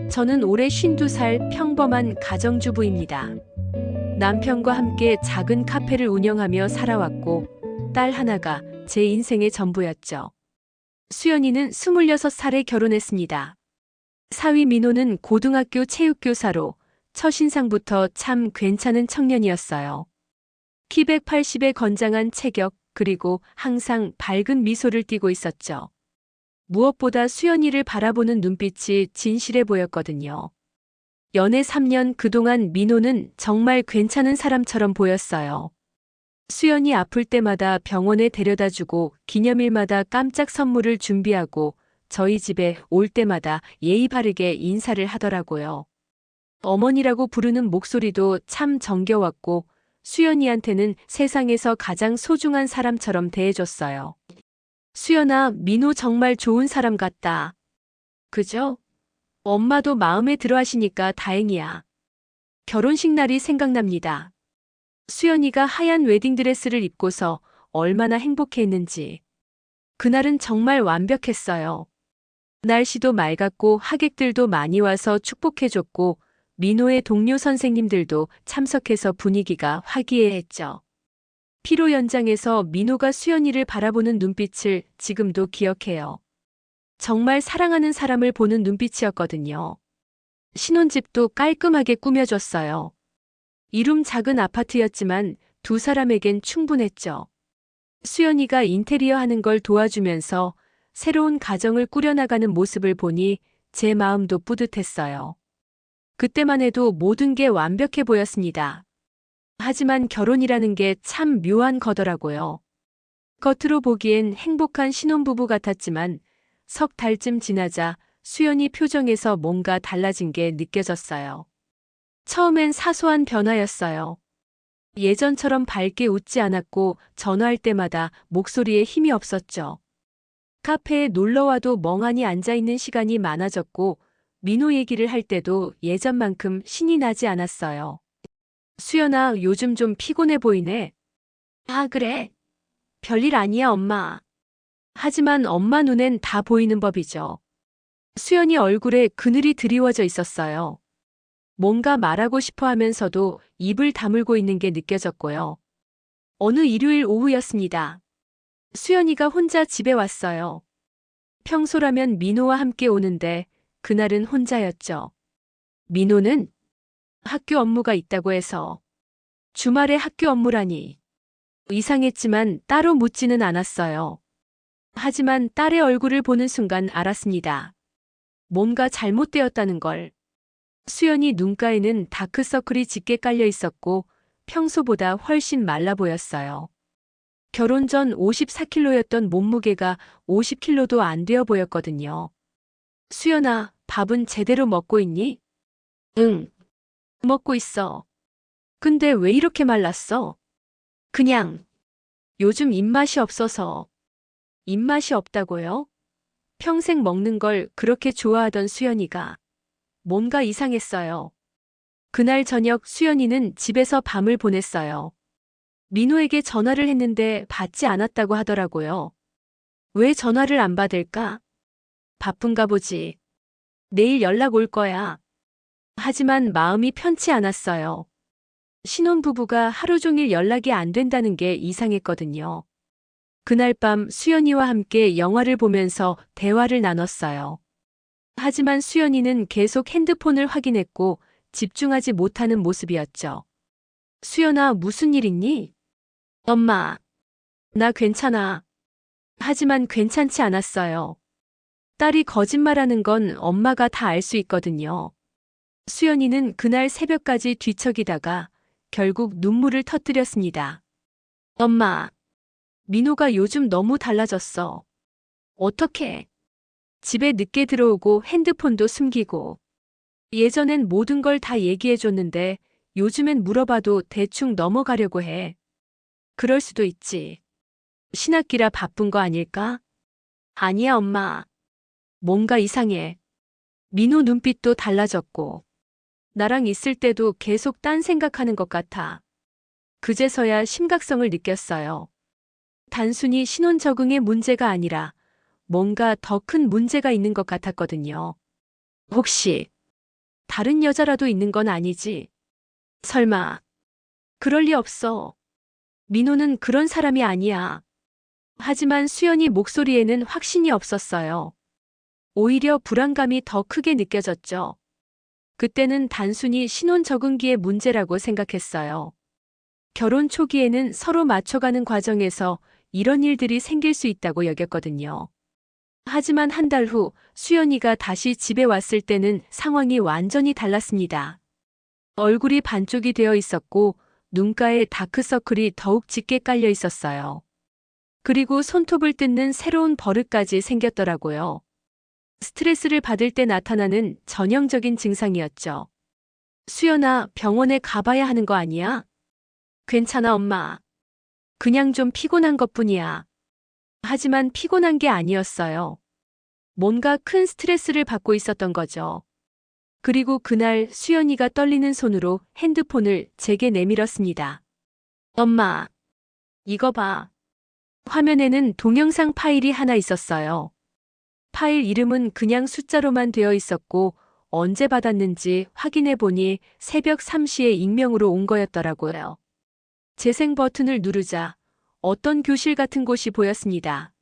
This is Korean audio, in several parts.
저는 올해 52살 평범한 가정주부입니다. 남편과 함께 작은 카페를 운영하며 살아왔고, 딸 하나가 제 인생의 전부였죠. 수연이는 26살에 결혼했습니다. 사위 민호는 고등학교 체육교사로 첫인상부터 참 괜찮은 청년이었어요. 키 180의 건장한 체격, 그리고 항상 밝은 미소를 띠고 있었죠. 무엇보다 수연이를 바라보는 눈빛이 진실해 보였거든요. 연애 3년 그동안 민호는 정말 괜찮은 사람처럼 보였어요. 수연이 아플 때마다 병원에 데려다주고 기념일마다 깜짝 선물을 준비하고 저희 집에 올 때마다 예의 바르게 인사를 하더라고요. 어머니라고 부르는 목소리도 참 정겨웠고 수연이한테는 세상에서 가장 소중한 사람처럼 대해줬어요. 수연아, 민호 정말 좋은 사람 같다. 그죠? 엄마도 마음에 들어 하시니까 다행이야. 결혼식 날이 생각납니다. 수연이가 하얀 웨딩드레스를 입고서 얼마나 행복해했는지. 그날은 정말 완벽했어요. 날씨도 맑았고 하객들도 많이 와서 축복해줬고 민호의 동료 선생님들도 참석해서 분위기가 화기애애했죠. 피로 연장에서 민호가 수연이를 바라보는 눈빛을 지금도 기억해요. 정말 사랑하는 사람을 보는 눈빛이었거든요. 신혼집도 깔끔하게 꾸며줬어요. 이룸 작은 아파트였지만 두 사람에겐 충분했죠. 수연이가 인테리어 하는 걸 도와주면서 새로운 가정을 꾸려나가는 모습을 보니 제 마음도 뿌듯했어요. 그때만 해도 모든 게 완벽해 보였습니다. 하지만 결혼이라는 게 참 묘한 거더라고요. 겉으로 보기엔 행복한 신혼부부 같았지만 석 달쯤 지나자 수연이 표정에서 뭔가 달라진 게 느껴졌어요. 처음엔 사소한 변화였어요. 예전처럼 밝게 웃지 않았고 전화할 때마다 목소리에 힘이 없었죠. 카페에 놀러와도 멍하니 앉아있는 시간이 많아졌고 민호 얘기를 할 때도 예전만큼 신이 나지 않았어요. 수연아, 요즘 좀 피곤해 보이네. 아, 그래? 별일 아니야, 엄마. 하지만 엄마 눈엔 다 보이는 법이죠. 수연이 얼굴에 그늘이 드리워져 있었어요. 뭔가 말하고 싶어 하면서도 입을 다물고 있는 게 느껴졌고요. 어느 일요일 오후였습니다. 수연이가 혼자 집에 왔어요. 평소라면 민호와 함께 오는데 그날은 혼자였죠. 민호는 학교 업무가 있다고 해서. 주말에 학교 업무라니. 이상했지만 따로 묻지는 않았어요. 하지만 딸의 얼굴을 보는 순간 알았습니다. 뭔가 잘못되었다는 걸. 수연이 눈가에는 다크서클이 짙게 깔려 있었고 평소보다 훨씬 말라 보였어요. 결혼 전 54kg였던 몸무게가 50kg도 안 되어 보였거든요. 수연아, 밥은 제대로 먹고 있니? 응, 먹고 있어. 근데 왜 이렇게 말랐어? 그냥 요즘 입맛이 없어서. 입맛이 없다고요? 평생 먹는 걸 그렇게 좋아하던 수연이가. 뭔가 이상했어요. 그날 저녁 수연이는 집에서 밤을 보냈어요. 민호에게 전화를 했는데 받지 않았다고 하더라고요. 왜 전화를 안 받을까? 바쁜가 보지. 내일 연락 올 거야. 하지만 마음이 편치 않았어요. 신혼부부가 하루 종일 연락이 안 된다는 게 이상했거든요. 그날 밤 수연이와 함께 영화를 보면서 대화를 나눴어요. 하지만 수연이는 계속 핸드폰을 확인했고 집중하지 못하는 모습이었죠. 수연아, 무슨 일 있니? 엄마, 나 괜찮아. 하지만 괜찮지 않았어요. 딸이 거짓말하는 건 엄마가 다 알 수 있거든요. 수연이는 그날 새벽까지 뒤척이다가 결국 눈물을 터뜨렸습니다. 엄마, 민호가 요즘 너무 달라졌어. 어떡해? 집에 늦게 들어오고 핸드폰도 숨기고. 예전엔 모든 걸 다 얘기해줬는데 요즘엔 물어봐도 대충 넘어가려고 해. 그럴 수도 있지. 신학기라 바쁜 거 아닐까? 아니야, 엄마. 뭔가 이상해. 민호 눈빛도 달라졌고. 나랑 있을 때도 계속 딴 생각하는 것 같아. 그제서야 심각성을 느꼈어요. 단순히 신혼 적응의 문제가 아니라 뭔가 더 큰 문제가 있는 것 같았거든요. 혹시 다른 여자라도 있는 건 아니지. 설마. 그럴 리 없어. 민호는 그런 사람이 아니야. 하지만 수연이 목소리에는 확신이 없었어요. 오히려 불안감이 더 크게 느껴졌죠. 그때는 단순히 신혼 적응기의 문제라고 생각했어요. 결혼 초기에는 서로 맞춰가는 과정에서 이런 일들이 생길 수 있다고 여겼거든요. 하지만 한 달 후 수연이가 다시 집에 왔을 때는 상황이 완전히 달랐습니다. 얼굴이 반쪽이 되어 있었고 눈가에 다크서클이 더욱 짙게 깔려 있었어요. 그리고 손톱을 뜯는 새로운 버릇까지 생겼더라고요. 스트레스를 받을 때 나타나는 전형적인 증상이었죠. 수연아, 병원에 가봐야 하는 거 아니야? 괜찮아, 엄마. 그냥 좀 피곤한 것뿐이야. 하지만 피곤한 게 아니었어요. 뭔가 큰 스트레스를 받고 있었던 거죠. 그리고 그날 수연이가 떨리는 손으로 핸드폰을 제게 내밀었습니다. 엄마, 이거 봐. 화면에는 동영상 파일이 하나 있었어요. 파일 이름은 그냥 숫자로만 되어 있었고 언제 받았는지 확인해 보니 새벽 3시에 익명으로 온 거였더라고요. 재생 버튼을 누르자 어떤 교실 같은 곳이 보였습니다.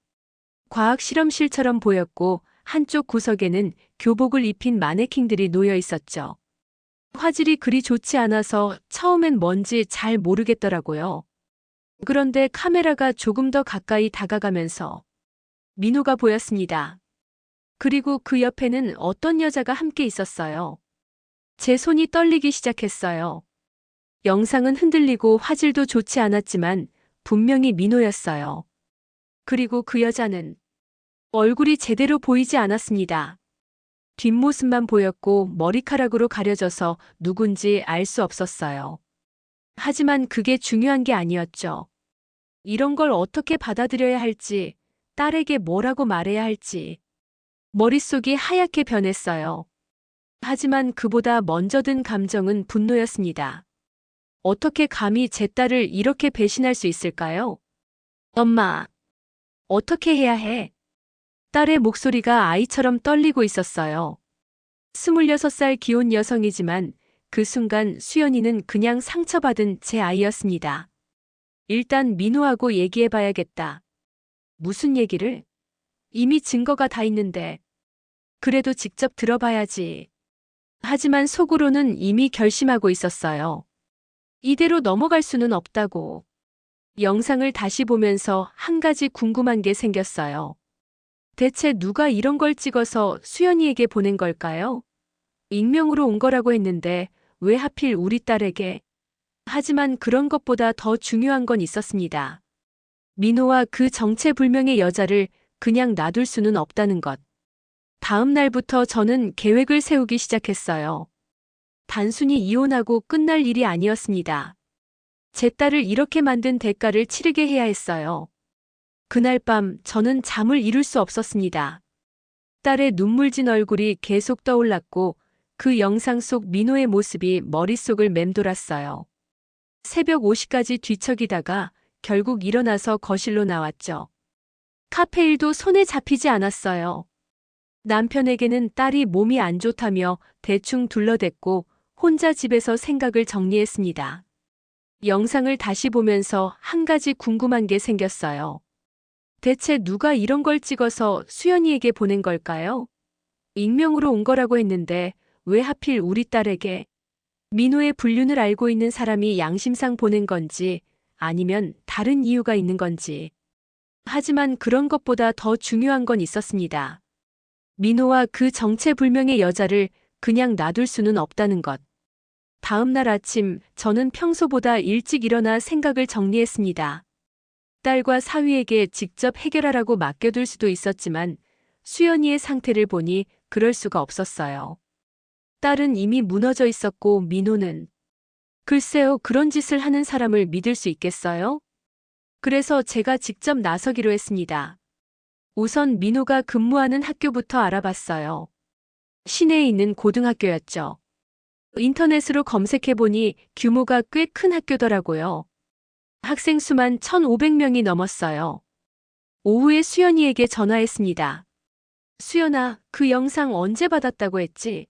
과학 실험실처럼 보였고 한쪽 구석에는 교복을 입힌 마네킹들이 놓여 있었죠. 화질이 그리 좋지 않아서 처음엔 뭔지 잘 모르겠더라고요. 그런데 카메라가 조금 더 가까이 다가가면서 민호가 보였습니다. 그리고 그 옆에는 어떤 여자가 함께 있었어요. 제 손이 떨리기 시작했어요. 영상은 흔들리고 화질도 좋지 않았지만 분명히 민호였어요. 그리고 그 여자는 얼굴이 제대로 보이지 않았습니다. 뒷모습만 보였고 머리카락으로 가려져서 누군지 알 수 없었어요. 하지만 그게 중요한 게 아니었죠. 이런 걸 어떻게 받아들여야 할지, 딸에게 뭐라고 말해야 할지. 머릿속이 하얗게 변했어요. 하지만 그보다 먼저 든 감정은 분노였습니다. 어떻게 감히 제 딸을 이렇게 배신할 수 있을까요? 엄마, 어떻게 해야 해? 딸의 목소리가 아이처럼 떨리고 있었어요. 26살 귀여운 여성이지만 그 순간 수연이는 그냥 상처받은 제 아이였습니다. 일단 민호하고 얘기해봐야겠다. 무슨 얘기를? 이미 증거가 다 있는데. 그래도 직접 들어봐야지. 하지만 속으로는 이미 결심하고 있었어요. 이대로 넘어갈 수는 없다고. 영상을 다시 보면서 한 가지 궁금한 게 생겼어요. 대체 누가 이런 걸 찍어서 수연이에게 보낸 걸까요? 익명으로 온 거라고 했는데 왜 하필 우리 딸에게? 하지만 그런 것보다 더 중요한 건 있었습니다. 민호와 그 정체불명의 여자를 그냥 놔둘 수는 없다는 것. 다음 날부터 저는 계획을 세우기 시작했어요. 단순히 이혼하고 끝날 일이 아니었습니다. 제 딸을 이렇게 만든 대가를 치르게 해야 했어요. 그날 밤 저는 잠을 이룰 수 없었습니다. 딸의 눈물진 얼굴이 계속 떠올랐고 그 영상 속 민호의 모습이 머릿속을 맴돌았어요. 새벽 5시까지 뒤척이다가 결국 일어나서 거실로 나왔죠. 카페 일도 손에 잡히지 않았어요. 남편에게는 딸이 몸이 안 좋다며 대충 둘러댔고 혼자 집에서 생각을 정리했습니다. 영상을 다시 보면서 한 가지 궁금한 게 생겼어요. 대체 누가 이런 걸 찍어서 수연이에게 보낸 걸까요? 익명으로 온 거라고 했는데 왜 하필 우리 딸에게? 민호의 불륜을 알고 있는 사람이 양심상 보낸 건지 아니면 다른 이유가 있는 건지. 하지만 그런 것보다 더 중요한 건 있었습니다. 민호와 그 정체불명의 여자를 그냥 놔둘 수는 없다는 것. 다음 날 아침 저는 평소보다 일찍 일어나 생각을 정리했습니다. 딸과 사위에게 직접 해결하라고 맡겨둘 수도 있었지만 수연이의 상태를 보니 그럴 수가 없었어요. 딸은 이미 무너져 있었고 민호는 글쎄요, 그런 짓을 하는 사람을 믿을 수 있겠어요? 그래서 제가 직접 나서기로 했습니다. 우선 민호가 근무하는 학교부터 알아봤어요. 시내에 있는 고등학교였죠. 인터넷으로 검색해보니 규모가 꽤 큰 학교더라고요. 학생 수만 1,500명이 넘었어요. 오후에 수연이에게 전화했습니다. 수연아, 그 영상 언제 받았다고 했지?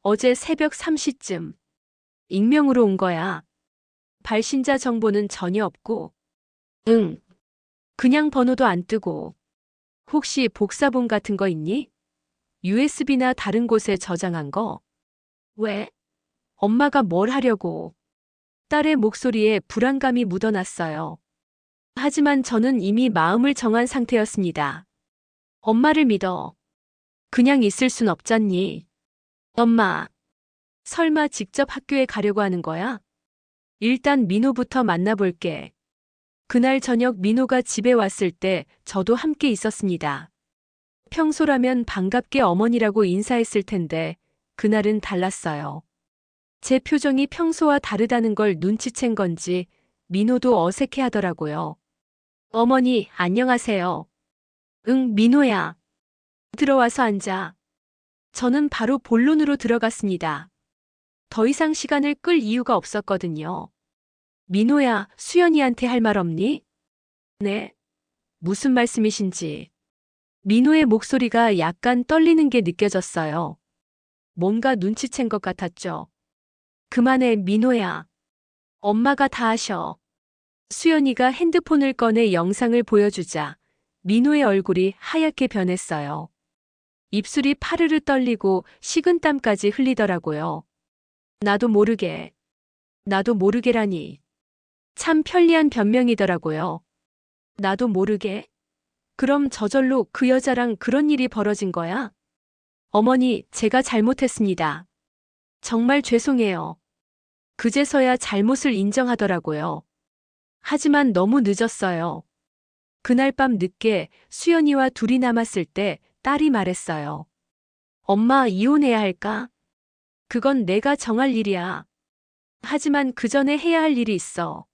어제 새벽 3시쯤. 익명으로 온 거야. 발신자 정보는 전혀 없고. 응. 그냥 번호도 안 뜨고. 혹시 복사본 같은 거 있니? USB나 다른 곳에 저장한 거? 왜? 엄마가 뭘 하려고? 딸의 목소리에 불안감이 묻어났어요. 하지만 저는 이미 마음을 정한 상태였습니다. 엄마를 믿어. 그냥 있을 순 없잖니. 엄마, 설마 직접 학교에 가려고 하는 거야? 일단 민호부터 만나볼게. 그날 저녁 민호가 집에 왔을 때 저도 함께 있었습니다. 평소라면 반갑게 어머니라고 인사했을 텐데 그날은 달랐어요. 제 표정이 평소와 다르다는 걸 눈치챈 건지 민호도 어색해 하더라고요. 어머니, 안녕하세요. 응, 민호야. 들어와서 앉아. 저는 바로 본론으로 들어갔습니다. 더 이상 시간을 끌 이유가 없었거든요. 민호야, 수연이한테 할 말 없니? 네. 무슨 말씀이신지. 민호의 목소리가 약간 떨리는 게 느껴졌어요. 뭔가 눈치챈 것 같았죠. 그만해, 민호야. 엄마가 다 하셔. 수연이가 핸드폰을 꺼내 영상을 보여주자 민호의 얼굴이 하얗게 변했어요. 입술이 파르르 떨리고 식은땀까지 흘리더라고요. 나도 모르게라니. 참 편리한 변명이더라고요. 나도 모르게? 그럼 저절로 그 여자랑 그런 일이 벌어진 거야? 어머니, 제가 잘못했습니다. 정말 죄송해요. 그제서야 잘못을 인정하더라고요. 하지만 너무 늦었어요. 그날 밤 늦게 수연이와 둘이 남았을 때 딸이 말했어요. 엄마, 이혼해야 할까? 그건 내가 정할 일이야. 하지만 그 전에 해야 할 일이 있어.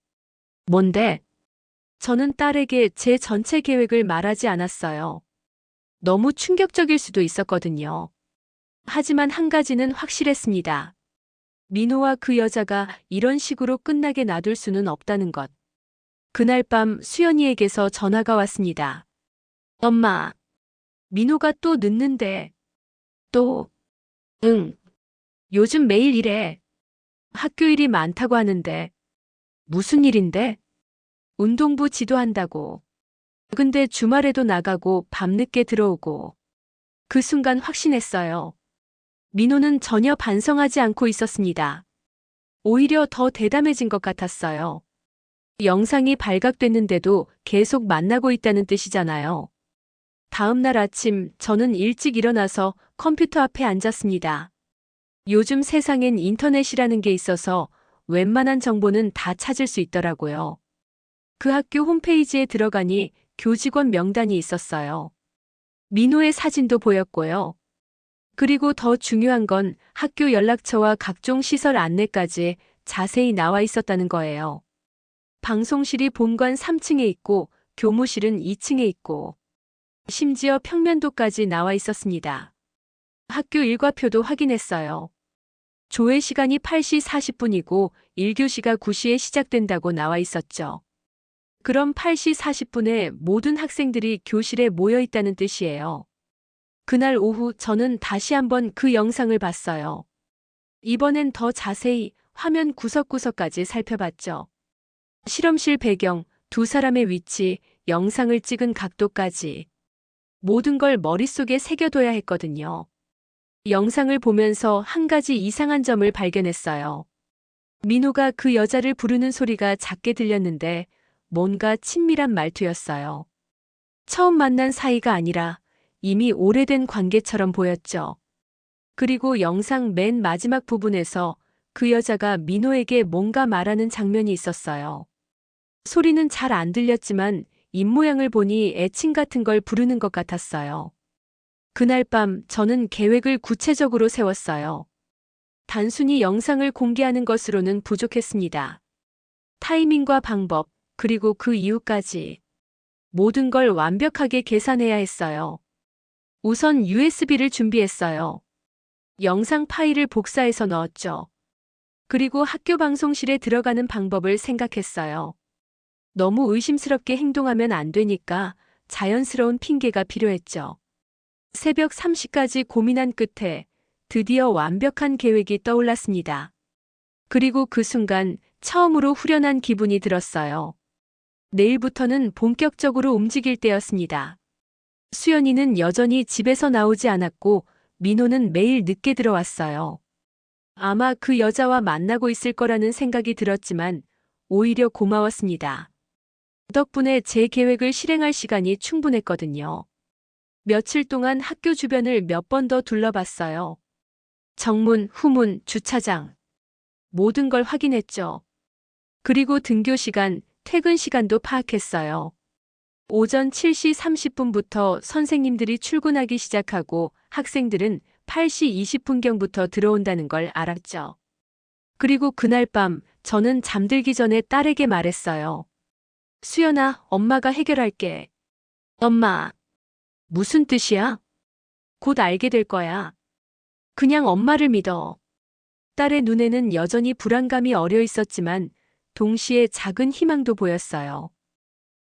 뭔데? 저는 딸에게 제 전체 계획을 말하지 않았어요. 너무 충격적일 수도 있었거든요. 하지만 한 가지는 확실했습니다. 민호와 그 여자가 이런 식으로 끝나게 놔둘 수는 없다는 것. 그날 밤 수연이에게서 전화가 왔습니다. 엄마, 민호가 또 늦는데. 또? 응. 요즘 매일 이래. 학교 일이 많다고 하는데. 무슨 일인데? 운동부 지도한다고. 근데 주말에도 나가고 밤늦게 들어오고. 그 순간 확신했어요. 민호는 전혀 반성하지 않고 있었습니다. 오히려 더 대담해진 것 같았어요. 영상이 발각됐는데도 계속 만나고 있다는 뜻이잖아요. 다음 날 아침 저는 일찍 일어나서 컴퓨터 앞에 앉았습니다. 요즘 세상엔 인터넷이라는 게 있어서 웬만한 정보는 다 찾을 수 있더라고요. 그 학교 홈페이지에 들어가니 교직원 명단이 있었어요. 민호의 사진도 보였고요. 그리고 더 중요한 건 학교 연락처와 각종 시설 안내까지 자세히 나와 있었다는 거예요. 방송실이 본관 3층에 있고 교무실은 2층에 있고 심지어 평면도까지 나와 있었습니다. 학교 일과표도 확인했어요. 조회 시간이 8시 40분이고 1교시가 9시에 시작된다고 나와 있었죠. 그럼 8시 40분에 모든 학생들이 교실에 모여 있다는 뜻이에요. 그날 오후 저는 다시 한번 그 영상을 봤어요. 이번엔 더 자세히 화면 구석구석까지 살펴봤죠. 실험실 배경, 두 사람의 위치, 영상을 찍은 각도까지. 모든 걸 머릿속에 새겨둬야 했거든요. 영상을 보면서 한 가지 이상한 점을 발견했어요. 민호가 그 여자를 부르는 소리가 작게 들렸는데 뭔가 친밀한 말투였어요. 처음 만난 사이가 아니라 이미 오래된 관계처럼 보였죠. 그리고 영상 맨 마지막 부분에서 그 여자가 민호에게 뭔가 말하는 장면이 있었어요. 소리는 잘 안 들렸지만 입모양을 보니 애칭 같은 걸 부르는 것 같았어요. 그날 밤 저는 계획을 구체적으로 세웠어요. 단순히 영상을 공개하는 것으로는 부족했습니다. 타이밍과 방법, 그리고 그 이유까지. 모든 걸 완벽하게 계산해야 했어요. 우선 USB를 준비했어요. 영상 파일을 복사해서 넣었죠. 그리고 학교 방송실에 들어가는 방법을 생각했어요. 너무 의심스럽게 행동하면 안 되니까 자연스러운 핑계가 필요했죠. 새벽 3시까지 고민한 끝에 드디어 완벽한 계획이 떠올랐습니다. 그리고 그 순간 처음으로 후련한 기분이 들었어요. 내일부터는 본격적으로 움직일 때였습니다. 수연이는 여전히 집에서 나오지 않았고 민호는 매일 늦게 들어왔어요. 아마 그 여자와 만나고 있을 거라는 생각이 들었지만 오히려 고마웠습니다. 덕분에 제 계획을 실행할 시간이 충분했거든요. 며칠 동안 학교 주변을 몇 번 더 둘러봤어요. 정문, 후문, 주차장. 모든 걸 확인했죠. 그리고 등교 시간, 퇴근 시간도 파악했어요. 오전 7시 30분부터 선생님들이 출근하기 시작하고 학생들은 8시 20분경부터 들어온다는 걸 알았죠. 그리고 그날 밤 저는 잠들기 전에 딸에게 말했어요. 수연아, 엄마가 해결할게. 엄마, 무슨 뜻이야? 곧 알게 될 거야. 그냥 엄마를 믿어. 딸의 눈에는 여전히 불안감이 어려 있었지만 동시에 작은 희망도 보였어요.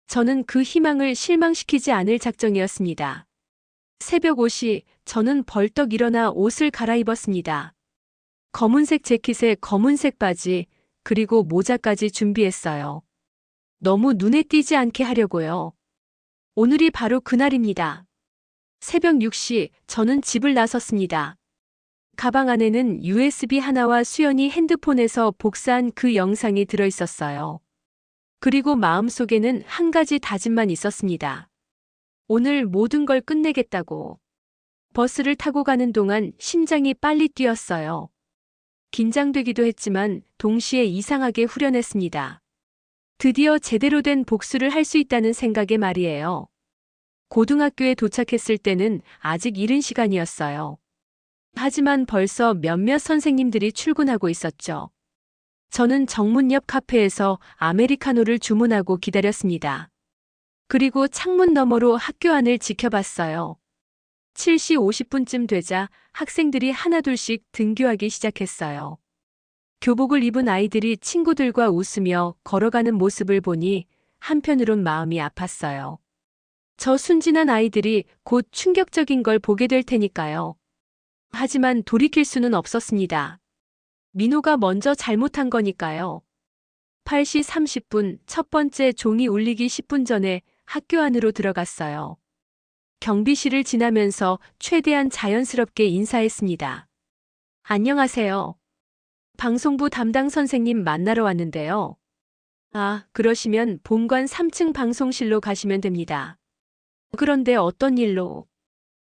저는 그 희망을 실망시키지 않을 작정이었습니다. 새벽 5시 저는 벌떡 일어나 옷을 갈아입었습니다. 검은색 재킷에 검은색 바지, 그리고 모자까지 준비했어요. 너무 눈에 띄지 않게 하려고요. 오늘이 바로 그날입니다. 새벽 6시 저는 집을 나섰습니다. 가방 안에는 USB 하나와 수연이 핸드폰에서 복사한 그 영상이 들어있었어요. 그리고 마음속에는 한 가지 다짐만 있었습니다. 오늘 모든 걸 끝내겠다고. 버스를 타고 가는 동안 심장이 빨리 뛰었어요. 긴장되기도 했지만 동시에 이상하게 후련했습니다. 드디어 제대로 된 복수를 할 수 있다는 생각에 말이에요. 고등학교에 도착했을 때는 아직 이른 시간이었어요. 하지만 벌써 몇몇 선생님들이 출근하고 있었죠. 저는 정문 옆 카페에서 아메리카노를 주문하고 기다렸습니다. 그리고 창문 너머로 학교 안을 지켜봤어요. 7시 50분쯤 되자 학생들이 하나둘씩 등교하기 시작했어요. 교복을 입은 아이들이 친구들과 웃으며 걸어가는 모습을 보니 한편으론 마음이 아팠어요. 저 순진한 아이들이 곧 충격적인 걸 보게 될 테니까요. 하지만 돌이킬 수는 없었습니다. 민호가 먼저 잘못한 거니까요. 8시 30분 첫 번째 종이 울리기 10분 전에 학교 안으로 들어갔어요. 경비실을 지나면서 최대한 자연스럽게 인사했습니다. 안녕하세요. 방송부 담당 선생님 만나러 왔는데요. 아, 그러시면 본관 3층 방송실로 가시면 됩니다. 그런데 어떤 일로?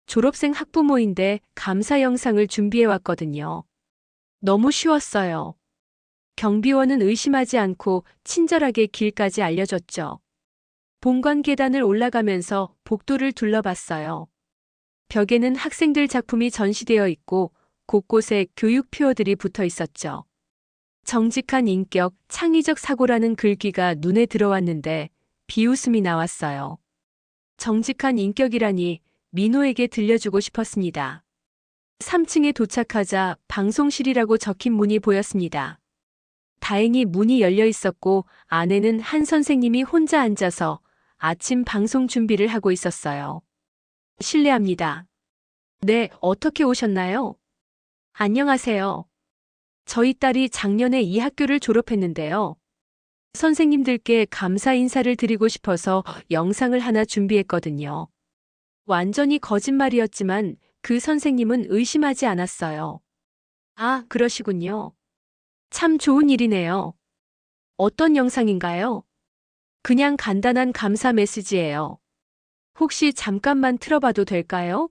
졸업생 학부모인데 감사 영상을 준비해 왔거든요. 너무 쉬웠어요. 경비원은 의심하지 않고 친절하게 길까지 알려줬죠. 본관 계단을 올라가면서 복도를 둘러봤어요. 벽에는 학생들 작품이 전시되어 있고 곳곳에 교육 표어들이 붙어 있었죠. 정직한 인격, 창의적 사고라는 글귀가 눈에 들어왔는데 비웃음이 나왔어요. 정직한 인격이라니 민호에게 들려주고 싶었습니다. 3층에 도착하자 방송실이라고 적힌 문이 보였습니다. 다행히 문이 열려 있었고 안에는 한 선생님이 혼자 앉아서 아침 방송 준비를 하고 있었어요. 실례합니다. 네, 어떻게 오셨나요? 안녕하세요. 저희 딸이 작년에 이 학교를 졸업했는데요. 선생님들께 감사 인사를 드리고 싶어서 영상을 하나 준비했거든요. 완전히 거짓말이었지만 그 선생님은 의심하지 않았어요. 아, 그러시군요. 참 좋은 일이네요. 어떤 영상인가요? 그냥 간단한 감사 메시지예요. 혹시 잠깐만 틀어봐도 될까요?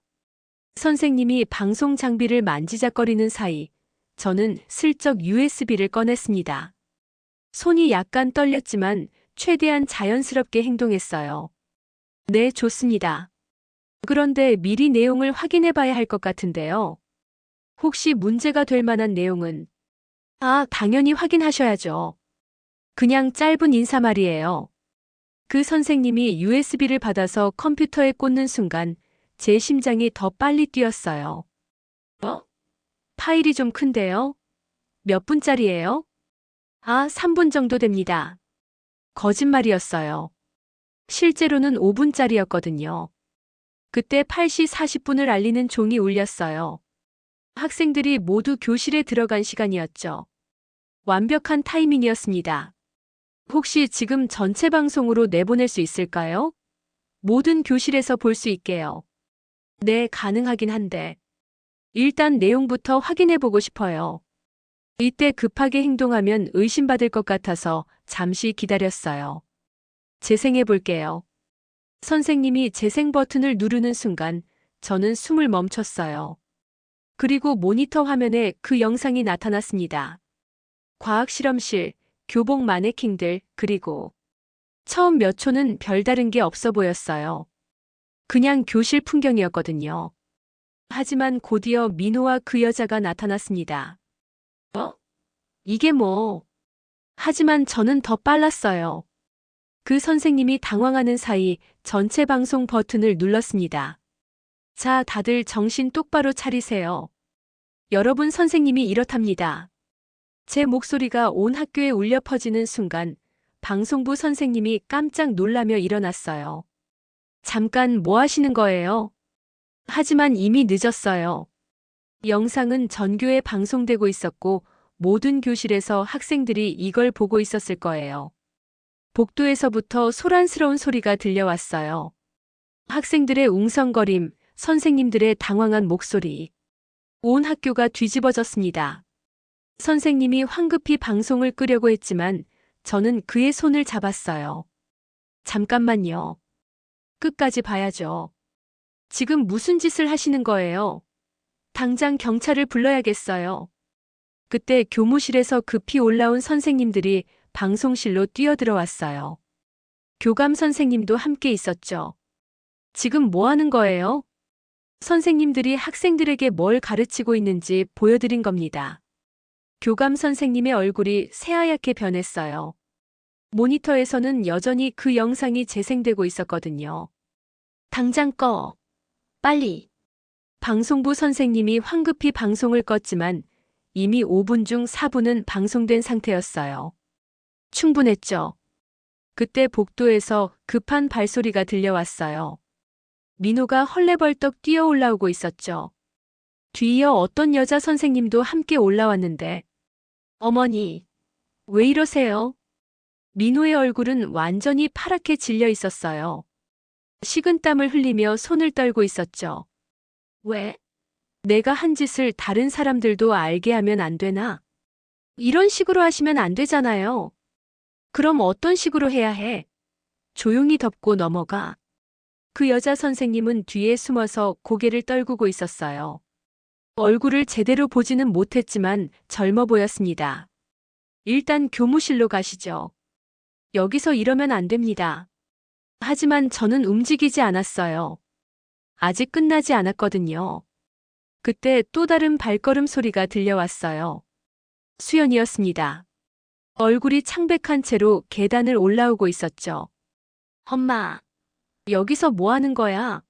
선생님이 방송 장비를 만지작거리는 사이 저는 슬쩍 USB를 꺼냈습니다. 손이 약간 떨렸지만 최대한 자연스럽게 행동했어요. 네, 좋습니다. 그런데 미리 내용을 확인해 봐야 할 것 같은데요. 혹시 문제가 될 만한 내용은? 아, 당연히 확인하셔야죠. 그냥 짧은 인사말이에요. 그 선생님이 USB를 받아서 컴퓨터에 꽂는 순간 제 심장이 더 빨리 뛰었어요. 파일이 좀 큰데요? 몇 분짜리예요? 아, 3분 정도 됩니다. 거짓말이었어요. 실제로는 5분짜리였거든요. 그때 8시 40분을 알리는 종이 울렸어요. 학생들이 모두 교실에 들어간 시간이었죠. 완벽한 타이밍이었습니다. 혹시 지금 전체 방송으로 내보낼 수 있을까요? 모든 교실에서 볼 수 있게요. 네, 가능하긴 한데. 일단 내용부터 확인해 보고 싶어요. 이때 급하게 행동하면 의심받을 것 같아서 잠시 기다렸어요. 재생해 볼게요. 선생님이 재생 버튼을 누르는 순간 저는 숨을 멈췄어요. 그리고 모니터 화면에 그 영상이 나타났습니다. 과학 실험실, 교복 마네킹들, 그리고 처음 몇 초는 별다른 게 없어 보였어요. 그냥 교실 풍경이었거든요. 하지만 곧이어 민호와 그 여자가 나타났습니다. 이게 뭐? 하지만 저는 더 빨랐어요. 그 선생님이 당황하는 사이 전체 방송 버튼을 눌렀습니다. 자, 다들 정신 똑바로 차리세요. 여러분, 선생님이 이렇답니다. 제 목소리가 온 학교에 울려 퍼지는 순간 방송부 선생님이 깜짝 놀라며 일어났어요. 잠깐 뭐 하시는 거예요? 하지만 이미 늦었어요. 영상은 전교에 방송되고 있었고 모든 교실에서 학생들이 이걸 보고 있었을 거예요. 복도에서부터 소란스러운 소리가 들려왔어요. 학생들의 웅성거림, 선생님들의 당황한 목소리. 온 학교가 뒤집어졌습니다. 선생님이 황급히 방송을 끄려고 했지만 저는 그의 손을 잡았어요. 잠깐만요. 끝까지 봐야죠. 지금 무슨 짓을 하시는 거예요? 당장 경찰을 불러야겠어요. 그때 교무실에서 급히 올라온 선생님들이 방송실로 뛰어들어왔어요. 교감 선생님도 함께 있었죠. 지금 뭐 하는 거예요? 선생님들이 학생들에게 뭘 가르치고 있는지 보여드린 겁니다. 교감 선생님의 얼굴이 새하얗게 변했어요. 모니터에서는 여전히 그 영상이 재생되고 있었거든요. 당장 꺼. 빨리. 방송부 선생님이 황급히 방송을 껐지만 이미 5분 중 4분은 방송된 상태였어요. 충분했죠. 그때 복도에서 급한 발소리가 들려왔어요. 민호가 헐레벌떡 뛰어 올라오고 있었죠. 뒤이어 어떤 여자 선생님도 함께 올라왔는데, 어머니, 왜 이러세요? 민호의 얼굴은 완전히 파랗게 질려 있었어요. 식은땀을 흘리며 손을 떨고 있었죠. 왜? 내가 한 짓을 다른 사람들도 알게 하면 안 되나? 이런 식으로 하시면 안 되잖아요. 그럼 어떤 식으로 해야 해? 조용히 덮고 넘어가. 그 여자 선생님은 뒤에 숨어서 고개를 떨구고 있었어요. 얼굴을 제대로 보지는 못했지만 젊어 보였습니다. 일단 교무실로 가시죠. 여기서 이러면 안 됩니다. 하지만 저는 움직이지 않았어요. 아직 끝나지 않았거든요. 그때 또 다른 발걸음 소리가 들려왔어요. 수연이었습니다. 얼굴이 창백한 채로 계단을 올라오고 있었죠. 엄마, 여기서 뭐 하는 거야?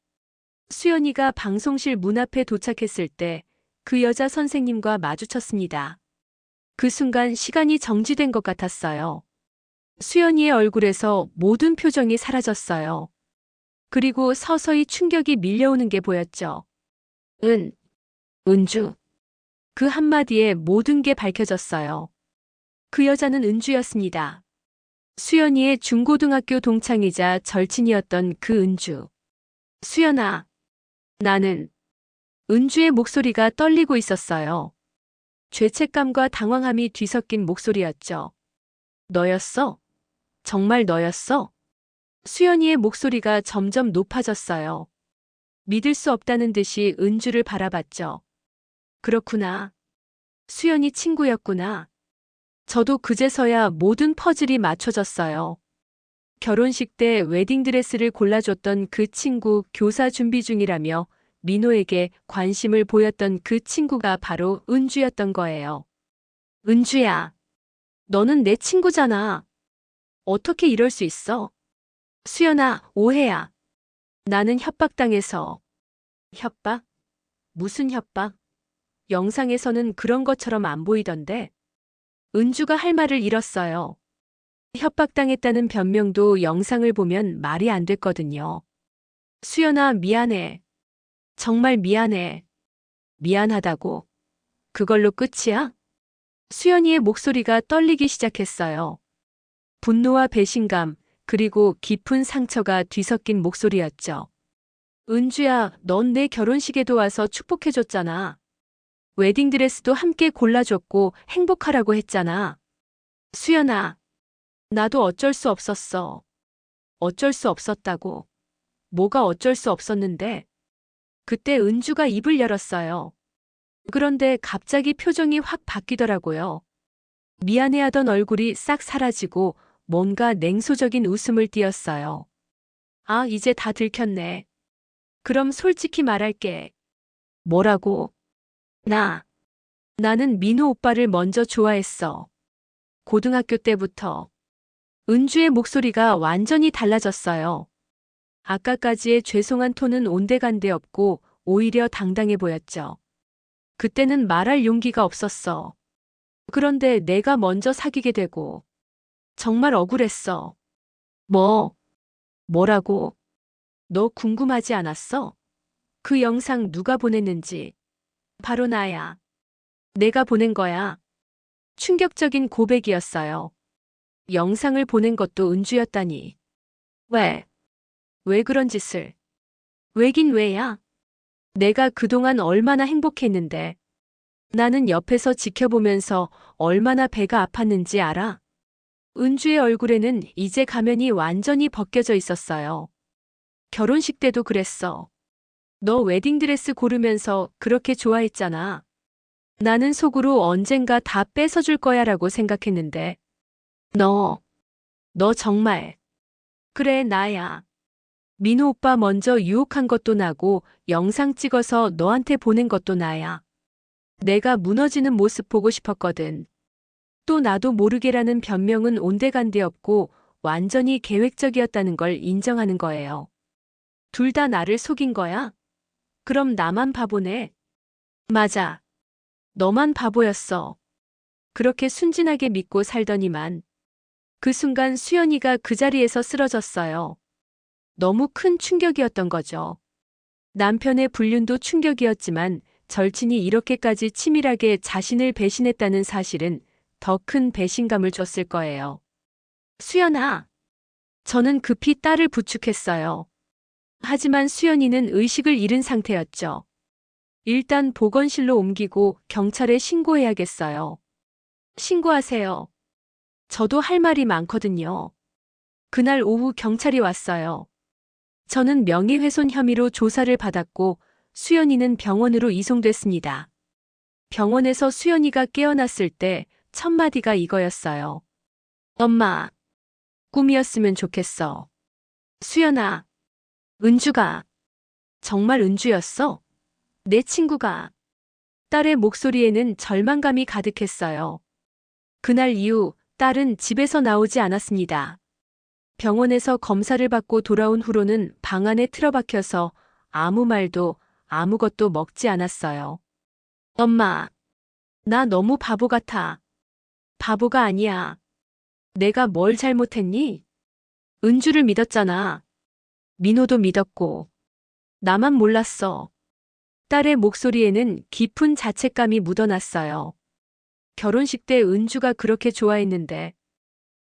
수연이가 방송실 문 앞에 도착했을 때 그 여자 선생님과 마주쳤습니다. 그 순간 시간이 정지된 것 같았어요. 수연이의 얼굴에서 모든 표정이 사라졌어요. 그리고 서서히 충격이 밀려오는 게 보였죠. 은주. 그 한마디에 모든 게 밝혀졌어요. 그 여자는 은주였습니다. 수연이의 중고등학교 동창이자 절친이었던 그 은주. 수연아, 나는. 은주의 목소리가 떨리고 있었어요. 죄책감과 당황함이 뒤섞인 목소리였죠. 너였어? 정말 너였어? 수연이의 목소리가 점점 높아졌어요. 믿을 수 없다는 듯이 은주를 바라봤죠. 그렇구나. 수연이 친구였구나. 저도 그제서야 모든 퍼즐이 맞춰졌어요. 결혼식 때 웨딩드레스를 골라줬던 그 친구 교사 준비 중이라며 민호에게 관심을 보였던 그 친구가 바로 은주였던 거예요. 은주야, 너는 내 친구잖아. 어떻게 이럴 수 있어? 수연아, 오해야. 나는 협박당해서. 협박? 무슨 협박? 영상에서는 그런 것처럼 안 보이던데. 은주가 할 말을 잃었어요. 협박당했다는 변명도 영상을 보면 말이 안 됐거든요. 수연아, 미안해. 정말 미안해. 미안하다고. 그걸로 끝이야? 수연이의 목소리가 떨리기 시작했어요. 분노와 배신감, 그리고 깊은 상처가 뒤섞인 목소리였죠. 은주야, 넌 내 결혼식에도 와서 축복해줬잖아. 웨딩드레스도 함께 골라줬고 행복하라고 했잖아. 수연아, 나도 어쩔 수 없었어. 어쩔 수 없었다고. 뭐가 어쩔 수 없었는데? 그때 은주가 입을 열었어요. 그런데 갑자기 표정이 확 바뀌더라고요. 미안해하던 얼굴이 싹 사라지고 뭔가 냉소적인 웃음을 띄었어요. 아, 이제 다 들켰네. 그럼 솔직히 말할게. 뭐라고? 나는 민호 오빠를 먼저 좋아했어. 고등학교 때부터. 은주의 목소리가 완전히 달라졌어요. 아까까지의 죄송한 톤은 온데간데 없고 오히려 당당해 보였죠. 그때는 말할 용기가 없었어. 그런데 내가 먼저 사귀게 되고 정말 억울했어. 뭐라고? 너 궁금하지 않았어? 그 영상 누가 보냈는지. 바로 나야. 내가 보낸 거야. 충격적인 고백이었어요. 영상을 보낸 것도 은주였다니. 왜 그런 짓을? 왜긴 왜야? 내가 그동안 얼마나 행복했는데. 나는 옆에서 지켜보면서 얼마나 배가 아팠는지 알아? 은주의 얼굴에는 이제 가면이 완전히 벗겨져 있었어요. 결혼식 때도 그랬어. 너 웨딩드레스 고르면서 그렇게 좋아했잖아. 나는 속으로 언젠가 다 뺏어줄 거야라고 생각했는데. 너 정말. 그래, 나야. 민호 오빠 먼저 유혹한 것도 나고 영상 찍어서 너한테 보낸 것도 나야. 내가 무너지는 모습 보고 싶었거든. 또 나도 모르게라는 변명은 온데간데 없고 완전히 계획적이었다는 걸 인정하는 거예요. 둘 다 나를 속인 거야? 그럼 나만 바보네. 맞아. 너만 바보였어. 그렇게 순진하게 믿고 살더니만. 그 순간 수연이가 그 자리에서 쓰러졌어요. 너무 큰 충격이었던 거죠. 남편의 불륜도 충격이었지만 절친이 이렇게까지 치밀하게 자신을 배신했다는 사실은 더 큰 배신감을 줬을 거예요. 수연아. 저는 급히 딸을 부축했어요. 하지만 수연이는 의식을 잃은 상태였죠. 일단 보건실로 옮기고 경찰에 신고해야겠어요. 신고하세요. 저도 할 말이 많거든요. 그날 오후 경찰이 왔어요. 저는 명예훼손 혐의로 조사를 받았고 수연이는 병원으로 이송됐습니다. 병원에서 수연이가 깨어났을 때 첫 마디가 이거였어요. 엄마, 꿈이었으면 좋겠어. 수연아, 은주가. 정말 은주였어? 내 친구가. 딸의 목소리에는 절망감이 가득했어요. 그날 이후 딸은 집에서 나오지 않았습니다. 병원에서 검사를 받고 돌아온 후로는 방 안에 틀어박혀서 아무 말도 아무것도 먹지 않았어요. 엄마, 나 너무 바보 같아. 바보가 아니야. 내가 뭘 잘못했니? 은주를 믿었잖아. 민호도 믿었고. 나만 몰랐어. 딸의 목소리에는 깊은 자책감이 묻어났어요. 결혼식 때 은주가 그렇게 좋아했는데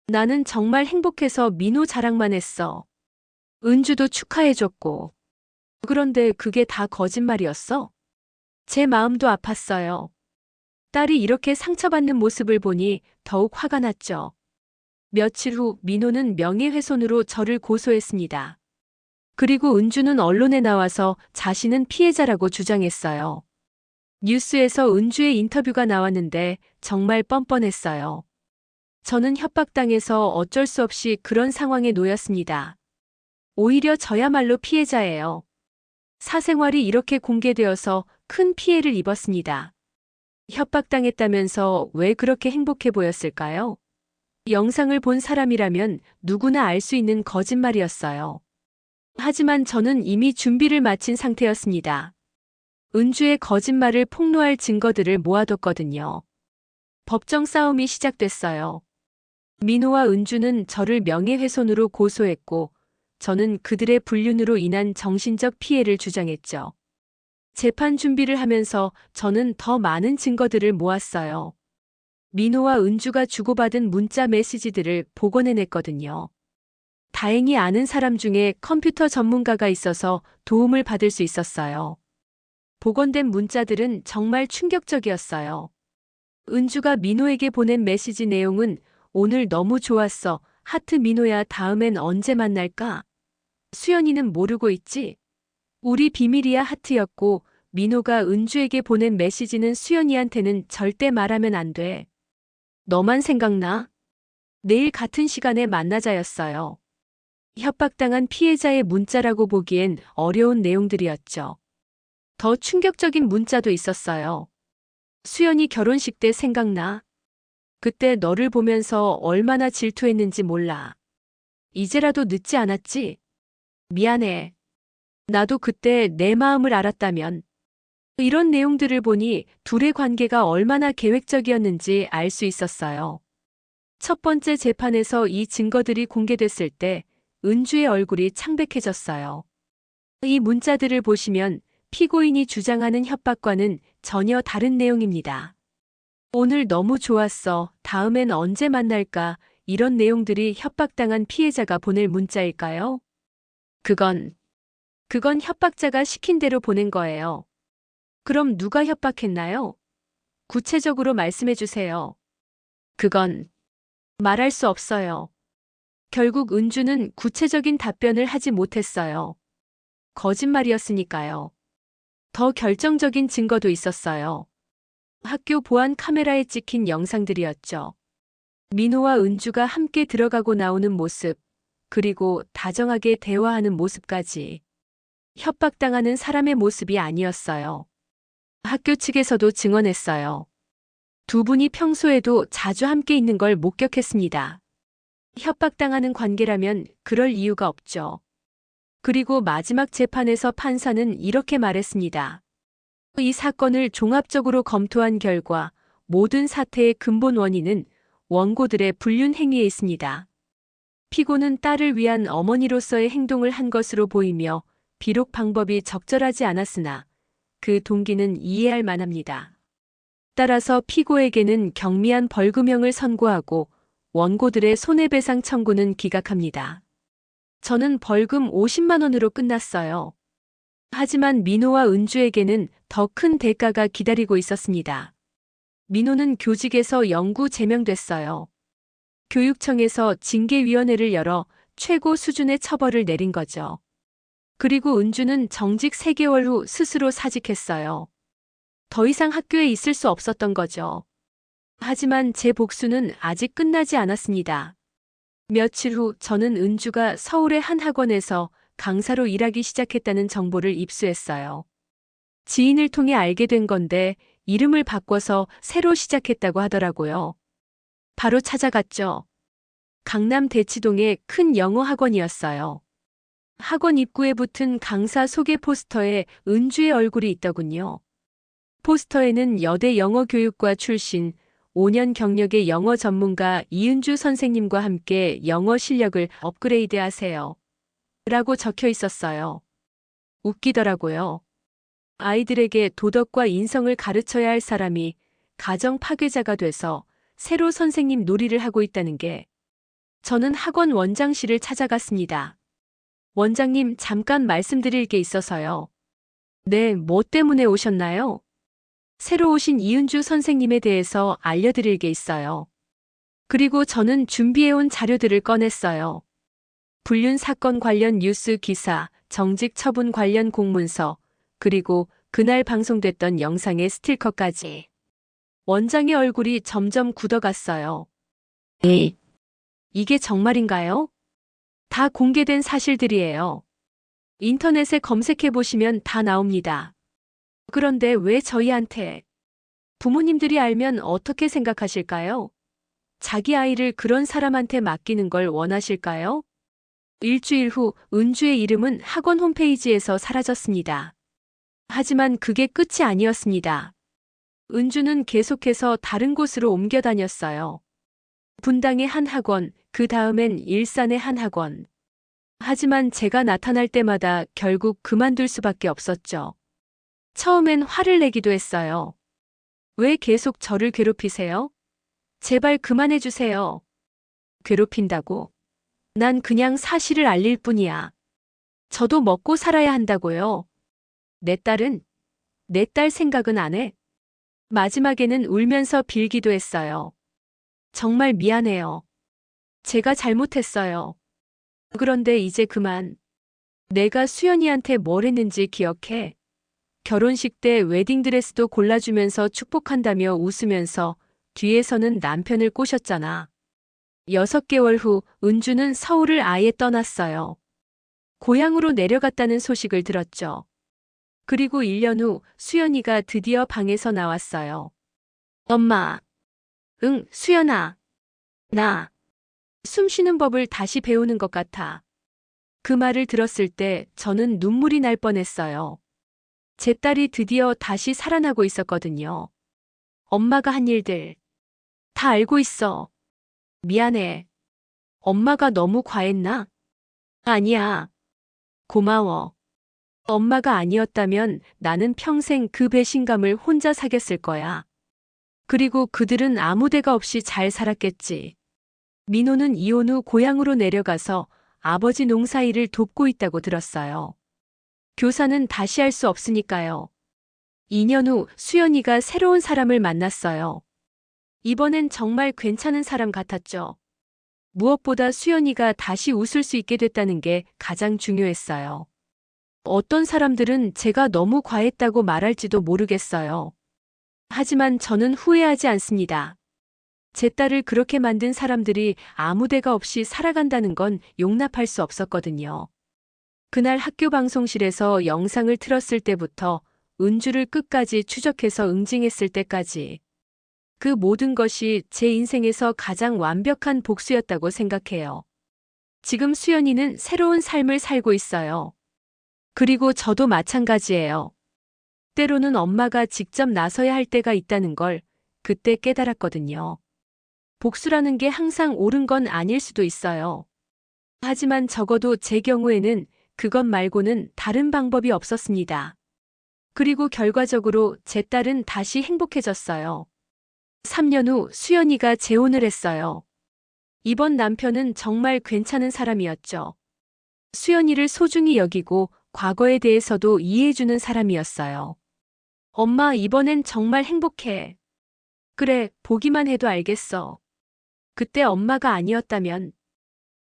나는 정말 행복해서 민호 자랑만 했어. 은주도 축하해줬고. 그런데 그게 다 거짓말이었어? 제 마음도 아팠어요. 딸이 이렇게 상처받는 모습을 보니 더욱 화가 났죠. 며칠 후 민호는 명예훼손으로 저를 고소했습니다. 그리고 은주는 언론에 나와서 자신은 피해자라고 주장했어요. 뉴스에서 은주의 인터뷰가 나왔는데 정말 뻔뻔했어요. 저는 협박당해서 어쩔 수 없이 그런 상황에 놓였습니다. 오히려 저야말로 피해자예요. 사생활이 이렇게 공개되어서 큰 피해를 입었습니다. 협박당했다면서 왜 그렇게 행복해 보였을까요? 영상을 본 사람이라면 누구나 알 수 있는 거짓말이었어요. 하지만 저는 이미 준비를 마친 상태였습니다. 은주의 거짓말을 폭로할 증거들을 모아뒀거든요. 법정 싸움이 시작됐어요. 민호와 은주는 저를 명예훼손으로 고소했고 저는 그들의 불륜으로 인한 정신적 피해를 주장했죠. 재판 준비를 하면서 저는 더 많은 증거들을 모았어요. 민호와 은주가 주고받은 문자 메시지들을 복원해냈거든요. 다행히 아는 사람 중에 컴퓨터 전문가가 있어서 도움을 받을 수 있었어요. 복원된 문자들은 정말 충격적이었어요. 은주가 민호에게 보낸 메시지 내용은 오늘 너무 좋았어. 하트 민호야 다음엔 언제 만날까? 수연이는 모르고 있지? 우리 비밀이야 하트였고 민호가 은주에게 보낸 메시지는 수연이한테는 절대 말하면 안 돼. 너만 생각나? 내일 같은 시간에 만나자였어요. 협박당한 피해자의 문자라고 보기엔 어려운 내용들이었죠. 더 충격적인 문자도 있었어요. 수연이 결혼식 때 생각나? 그때 너를 보면서 얼마나 질투했는지 몰라. 이제라도 늦지 않았지? 미안해. 나도 그때 내 마음을 알았다면. 이런 내용들을 보니 둘의 관계가 얼마나 계획적이었는지 알 수 있었어요. 첫 번째 재판에서 이 증거들이 공개됐을 때 은주의 얼굴이 창백해졌어요. 이 문자들을 보시면 피고인이 주장하는 협박과는 전혀 다른 내용입니다. 오늘 너무 좋았어. 다음엔 언제 만날까? 이런 내용들이 협박당한 피해자가 보낼 문자일까요? 그건 협박자가 시킨 대로 보낸 거예요. 그럼 누가 협박했나요? 구체적으로 말씀해 주세요. 그건 말할 수 없어요. 결국 은주는 구체적인 답변을 하지 못했어요. 거짓말이었으니까요. 더 결정적인 증거도 있었어요. 학교 보안 카메라에 찍힌 영상들이었죠. 민호와 은주가 함께 들어가고 나오는 모습, 그리고 다정하게 대화하는 모습까지. 협박당하는 사람의 모습이 아니었어요. 학교 측에서도 증언했어요. 두 분이 평소에도 자주 함께 있는 걸 목격했습니다. 협박당하는 관계라면 그럴 이유가 없죠. 그리고 마지막 재판에서 판사는 이렇게 말했습니다. 이 사건을 종합적으로 검토한 결과 모든 사태의 근본 원인은 원고들의 불륜 행위에 있습니다. 피고는 딸을 위한 어머니로서의 행동을 한 것으로 보이며 비록 방법이 적절하지 않았으나 그 동기는 이해할 만합니다. 따라서 피고에게는 경미한 벌금형을 선고하고 원고들의 손해배상 청구는 기각합니다. 저는 벌금 50만 원으로 끝났어요. 하지만 민호와 은주에게는 더 큰 대가가 기다리고 있었습니다. 민호는 교직에서 영구 제명됐어요. 교육청에서 징계위원회를 열어 최고 수준의 처벌을 내린 거죠. 그리고 은주는 정직 3개월 후 스스로 사직했어요. 더 이상 학교에 있을 수 없었던 거죠. 하지만 제 복수는 아직 끝나지 않았습니다. 며칠 후 저는 은주가 서울의 한 학원에서 강사로 일하기 시작했다는 정보를 입수했어요. 지인을 통해 알게 된 건데 이름을 바꿔서 새로 시작했다고 하더라고요. 바로 찾아갔죠. 강남 대치동의 큰 영어 학원이었어요. 학원 입구에 붙은 강사 소개 포스터에 은주의 얼굴이 있더군요. 포스터에는 여대 영어교육과 출신 5년 경력의 영어 전문가 이은주 선생님과 함께 영어 실력을 업그레이드 하세요. 라고 적혀 있었어요. 웃기더라고요. 아이들에게 도덕과 인성을 가르쳐야 할 사람이 가정 파괴자가 돼서 새로 선생님 놀이를 하고 있다는 게. 저는 학원 원장실을 찾아갔습니다. 원장님, 잠깐 말씀드릴 게 있어서요. 네, 뭐 때문에 오셨나요? 새로 오신 이은주 선생님에 대해서 알려드릴 게 있어요. 그리고 저는 준비해온 자료들을 꺼냈어요. 불륜 사건 관련 뉴스 기사, 정직 처분 관련 공문서, 그리고 그날 방송됐던 영상의 스티커까지. 원장의 얼굴이 점점 굳어갔어요. 에이, 이게 정말인가요? 다 공개된 사실들이에요. 인터넷에 검색해보시면 다 나옵니다. 그런데 왜 저희한테? 부모님들이 알면 어떻게 생각하실까요? 자기 아이를 그런 사람한테 맡기는 걸 원하실까요? 일주일 후 은주의 이름은 학원 홈페이지에서 사라졌습니다. 하지만 그게 끝이 아니었습니다. 은주는 계속해서 다른 곳으로 옮겨 다녔어요. 분당의 한 학원, 그 다음엔 일산의 한 학원. 하지만 제가 나타날 때마다 결국 그만둘 수밖에 없었죠. 처음엔 화를 내기도 했어요. 왜 계속 저를 괴롭히세요? 제발 그만해 주세요. 괴롭힌다고? 난 그냥 사실을 알릴 뿐이야. 저도 먹고 살아야 한다고요. 내 딸은? 내 딸 생각은 안 해? 마지막에는 울면서 빌기도 했어요. 정말 미안해요. 제가 잘못했어요. 그런데 이제 그만. 내가 수연이한테 뭘 했는지 기억해. 결혼식 때 웨딩드레스도 골라주면서 축복한다며 웃으면서 뒤에서는 남편을 꼬셨잖아. 6개월 후 은주는 서울을 아예 떠났어요. 고향으로 내려갔다는 소식을 들었죠. 그리고 1년 후 수연이가 드디어 방에서 나왔어요. 엄마. 응, 수연아. 나. 숨 쉬는 법을 다시 배우는 것 같아. 그 말을 들었을 때 저는 눈물이 날 뻔했어요. 제 딸이 드디어 다시 살아나고 있었거든요. 엄마가 한 일들 다 알고 있어. 미안해. 엄마가 너무 과했나? 아니야. 고마워. 엄마가 아니었다면 나는 평생 그 배신감을 혼자 사겠을 거야. 그리고 그들은 아무 데가 없이 잘 살았겠지. 민호는 이혼 후 고향으로 내려가서 아버지 농사일을 돕고 있다고 들었어요. 교사는 다시 할 수 없으니까요. 2년 후 수연이가 새로운 사람을 만났어요. 이번엔 정말 괜찮은 사람 같았죠. 무엇보다 수연이가 다시 웃을 수 있게 됐다는 게 가장 중요했어요. 어떤 사람들은 제가 너무 과했다고 말할지도 모르겠어요. 하지만 저는 후회하지 않습니다. 제 딸을 그렇게 만든 사람들이 아무 데가 없이 살아간다는 건 용납할 수 없었거든요. 그날 학교 방송실에서 영상을 틀었을 때부터 은주를 끝까지 추적해서 응징했을 때까지 그 모든 것이 제 인생에서 가장 완벽한 복수였다고 생각해요. 지금 수연이는 새로운 삶을 살고 있어요. 그리고 저도 마찬가지예요. 때로는 엄마가 직접 나서야 할 때가 있다는 걸 그때 깨달았거든요. 복수라는 게 항상 옳은 건 아닐 수도 있어요. 하지만 적어도 제 경우에는 그것 말고는 다른 방법이 없었습니다. 그리고 결과적으로 제 딸은 다시 행복해졌어요. 3년 후 수연이가 재혼을 했어요. 이번 남편은 정말 괜찮은 사람이었죠. 수연이를 소중히 여기고 과거에 대해서도 이해해주는 사람이었어요. 엄마, 이번엔 정말 행복해. 그래, 보기만 해도 알겠어. 그때 엄마가 아니었다면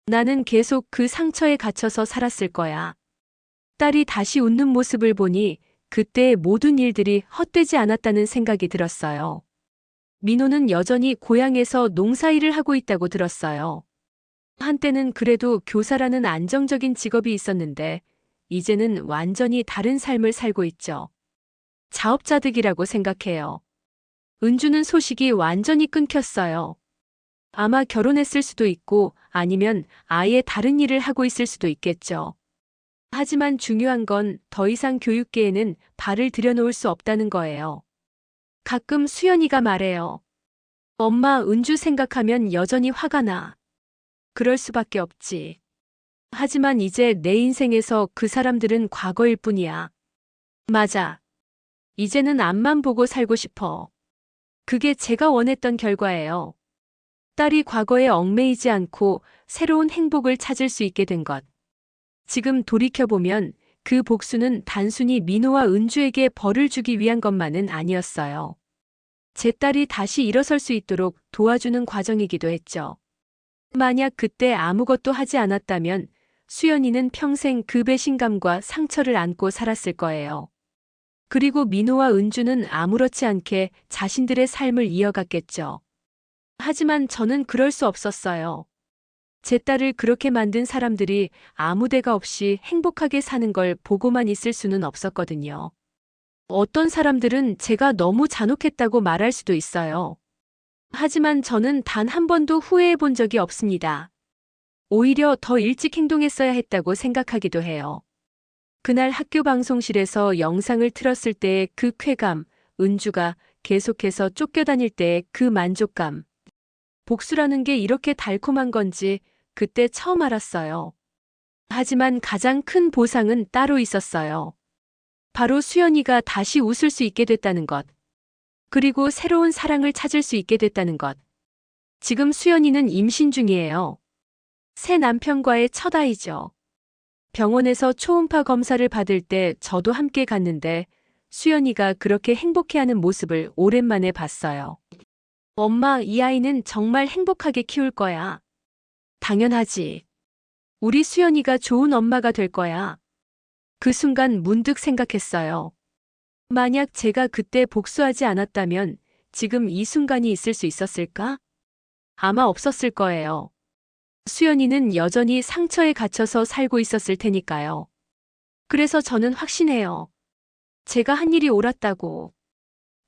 나는 계속 그 상처에 갇혀서 살았을 거야. 딸이 다시 웃는 모습을 보니 그때의 모든 일들이 헛되지 않았다는 생각이 들었어요. 민호는 여전히 고향에서 농사일을 하고 있다고 들었어요. 한때는 그래도 교사라는 안정적인 직업이 있었는데 이제는 완전히 다른 삶을 살고 있죠. 자업자득이라고 생각해요. 은주는 소식이 완전히 끊겼어요. 아마 결혼했을 수도 있고 아니면 아예 다른 일을 하고 있을 수도 있겠죠. 하지만 중요한 건 더 이상 교육계에는 발을 들여놓을 수 없다는 거예요. 가끔 수연이가 말해요. 엄마, 은주 생각하면 여전히 화가 나. 그럴 수밖에 없지. 하지만 이제 내 인생에서 그 사람들은 과거일 뿐이야. 맞아. 이제는 앞만 보고 살고 싶어. 그게 제가 원했던 결과예요. 딸이 과거에 얽매이지 않고 새로운 행복을 찾을 수 있게 된 것. 지금 돌이켜보면 그 복수는 단순히 민호와 은주에게 벌을 주기 위한 것만은 아니었어요. 제 딸이 다시 일어설 수 있도록 도와주는 과정이기도 했죠. 만약 그때 아무것도 하지 않았다면 수연이는 평생 그 배신감과 상처를 안고 살았을 거예요. 그리고 민호와 은주는 아무렇지 않게 자신들의 삶을 이어갔겠죠. 하지만 저는 그럴 수 없었어요. 제 딸을 그렇게 만든 사람들이 아무 데가 없이 행복하게 사는 걸 보고만 있을 수는 없었거든요. 어떤 사람들은 제가 너무 잔혹했다고 말할 수도 있어요. 하지만 저는 단 한 번도 후회해 본 적이 없습니다. 오히려 더 일찍 행동했어야 했다고 생각하기도 해요. 그날 학교 방송실에서 영상을 틀었을 때의 그 쾌감, 은주가 계속해서 쫓겨다닐 때의 그 만족감. 복수라는 게 이렇게 달콤한 건지 그때 처음 알았어요. 하지만 가장 큰 보상은 따로 있었어요. 바로 수연이가 다시 웃을 수 있게 됐다는 것. 그리고 새로운 사랑을 찾을 수 있게 됐다는 것. 지금 수연이는 임신 중이에요. 새 남편과의 첫 아이죠. 병원에서 초음파 검사를 받을 때 저도 함께 갔는데 수연이가 그렇게 행복해하는 모습을 오랜만에 봤어요. 엄마, 이 아이는 정말 행복하게 키울 거야. 당연하지. 우리 수연이가 좋은 엄마가 될 거야. 그 순간 문득 생각했어요. 만약 제가 그때 복수하지 않았다면 지금 이 순간이 있을 수 있었을까? 아마 없었을 거예요. 수연이는 여전히 상처에 갇혀서 살고 있었을 테니까요. 그래서 저는 확신해요. 제가 한 일이 옳았다고.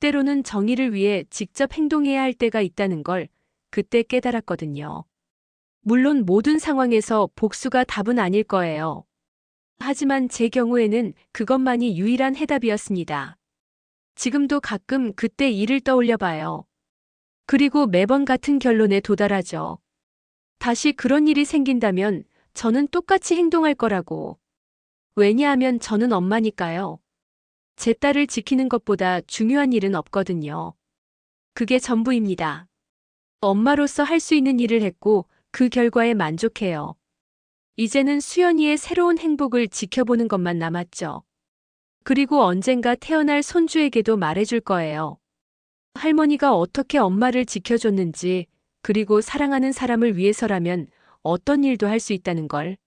때로는 정의를 위해 직접 행동해야 할 때가 있다는 걸 그때 깨달았거든요. 물론 모든 상황에서 복수가 답은 아닐 거예요. 하지만 제 경우에는 그것만이 유일한 해답이었습니다. 지금도 가끔 그때 일을 떠올려 봐요. 그리고 매번 같은 결론에 도달하죠. 다시 그런 일이 생긴다면 저는 똑같이 행동할 거라고. 왜냐하면 저는 엄마니까요. 제 딸을 지키는 것보다 중요한 일은 없거든요. 그게 전부입니다. 엄마로서 할 수 있는 일을 했고 그 결과에 만족해요. 이제는 수연이의 새로운 행복을 지켜보는 것만 남았죠. 그리고 언젠가 태어날 손주에게도 말해줄 거예요. 할머니가 어떻게 엄마를 지켜줬는지, 그리고 사랑하는 사람을 위해서라면 어떤 일도 할 수 있다는 걸.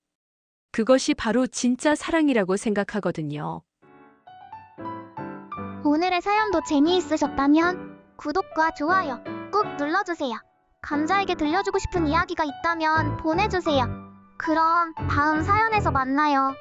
그것이 바로 진짜 사랑이라고 생각하거든요. 오늘의 사연도 재미있으셨다면 구독과 좋아요 꾹 눌러주세요. 감자에게 들려주고 싶은 이야기가 있다면 보내주세요. 그럼 다음 사연에서 만나요.